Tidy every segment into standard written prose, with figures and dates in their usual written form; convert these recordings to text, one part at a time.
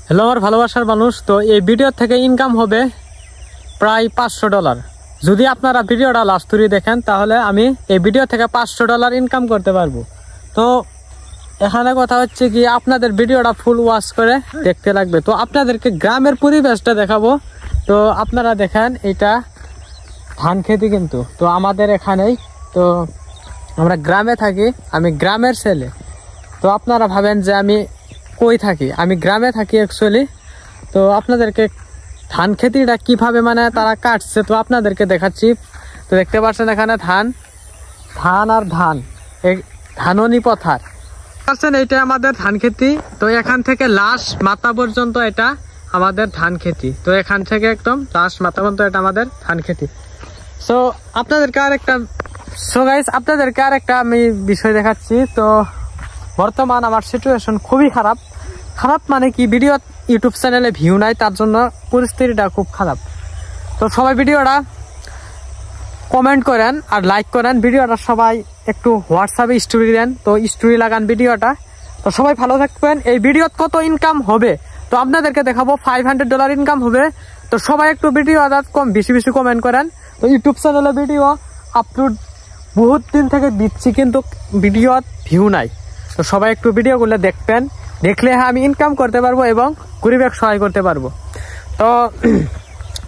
Hello আমার ভালোবাসার মানুষ, তো এই ভিডিও থেকে ইনকাম হবে প্রায় $500। যদি আপনারা ভিডিওটা লাস্ট ধরে দেখেন তাহলে আমি এই ভিডিও থেকে $500 ইনকাম করতে পারবো। তো এখানে কথা হচ্ছে কি, আপনাদের ভিডিওটা ফুল ওয়াচ করে দেখতে লাগবে। তো আপনাদেরকে গ্রামের পরিবেশটা দেখাবো। তো আপনারা দেখেন, এটা ধান খেতি কিন্তু। তো আমাদের এখানেই, তো আমরা গ্রামে থাকি, আমি গ্রামের ছেলে। তো আপনারা ভাবেন যে আমি কই থাকি, আমি গ্রামে থাকি অ্যাকচুয়ালি। তো আপনাদেরকে ধান খেতিটা কিভাবে মানে তারা কাটছে তো আপনাদেরকে দেখাচ্ছি। তো দেখতে পাচ্ছেন এখানে ধান আর ধান, এই ধাননি পথার পাচ্ছেন, এইটা আমাদের ধান খেতি। তো এখান থেকে লাশ মাথা পর্যন্ত এটা আমাদের ধান খেতি। তো এখান থেকে একদম লাশ মাথা পর্যন্ত এটা আমাদের ধান খেতি। সো আপনাদেরকে আরেকটা আমি বিষয় দেখাচ্ছি। তো বর্তমান আমার সিচুয়েশন খুবই খারাপ মানে কি, ভিডিও ইউটিউব চ্যানেলে ভিউ নাই, তার জন্য পরিস্থিতিটা খুব খারাপ। তো সবাই ভিডিওটা কমেন্ট করেন আর লাইক করেন, ভিডিওটা সবাই একটু হোয়াটসঅ্যাপে স্টোরি দেন, তো স্টোরি লাগান ভিডিওটা। তো সবাই ভালো থাকবেন। এই ভিডিওত কত ইনকাম হবে তো আপনাদেরকে দেখাবো, $500 ইনকাম হবে। তো সবাই একটু ভিডিওটা বেশি কমেন্ট করেন। তো ইউটিউব চ্যানেলে ভিডিও আপলোড বহুত দিন থেকে দিচ্ছি, কিন্তু ভিডিওত ভিউ নাই। তো সবাই একটু ভিডিওগুলো দেখবেন, দেখলে আমি ইনকাম করতে পারবো এবং গরিবের সহায় করতে পারবো। তো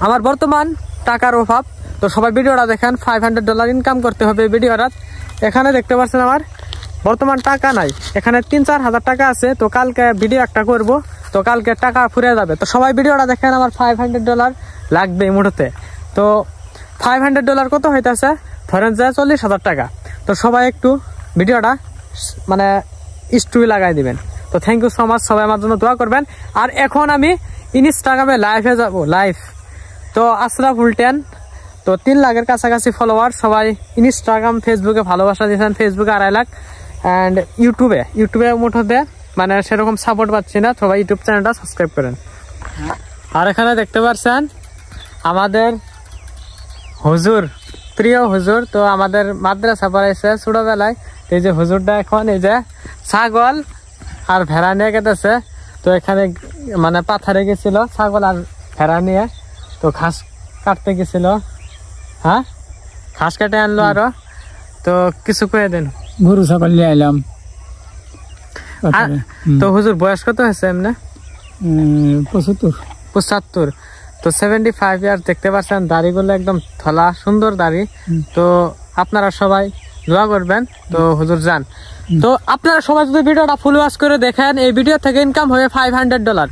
আমার বর্তমান টাকার অভাব, তো সবাই ভিডিওটা দেখেন। $500 ইনকাম করতে হবে ভিডিওটা। এখানে দেখতে পাচ্ছেন আমার বর্তমান টাকা নাই, এখানে 3-4 হাজার টাকা আছে। তো কালকে ভিডিও একটা করব, তো কালকে টাকা ফুরে যাবে। তো সবাই ভিডিওটা দেখেন, আমার $500 লাগবে এই মুহূর্তে। তো $500 কত হইতেছে, ধরেন যে 40,000 টাকা। তো সবাই একটু ভিডিওটা মানে স্টোরি লাগাই দিবেন। তো থ্যাংক ইউ সো মাচ, সবাই আমার জন্য দোয়া করবেন। আর এখন আমি ইনস্টাগ্রামে লাইভে যাব, লাইভ। তো আশরাফুল 10, তো 3 লাখের কাছাকাছি ফলোয়ার। সবাই ইনস্টাগ্রাম ফেসবুকে ভালোবাসা দিয়েছেন, ফেসবুকে 2.5 লাখ, অ্যান্ড ইউটিউবে মুঠোতে মানে সেরকম সাপোর্ট পাচ্ছি না। সবাই ইউটিউব চ্যানেলটা সাবস্ক্রাইব করেন। আর এখানে দেখতে পাচ্ছেন আমাদের হুজুর, প্রিয় হুজুর। তো আমাদের মাদ্রাসা পড়াইছে ছোটবেলায়। এই যে হুজুরটা এখন এই যে ছাগল আর ভেড়া নিয়ে কেটেছে। তো এখানে মানে পাথারে গেছিল ছাগল আর ভেড়া নিয়ে, তো ঘাস কাটতে গেছিল। হ্যাঁ, ঘাস কাটে আনলো আরো। তো কিছু কয়ে দেন। গরু ছাগল নিয়ে এলাম। তো হুজুর বয়স কত হয়েছে এমনি? 75। তো 75 ইয়ার। দেখতে পাচ্ছেন দাড়িগুলো একদম ধলা, সুন্দর দাড়ি। তো আপনারা সবাই দোয়া করবেন। তো হুজুর যান। তো আপনারা সবাই যদি ভিডিওটা ফুল ওয়াচ করে দেখেন, এই ভিডিও থেকে ইনকাম হবে $500।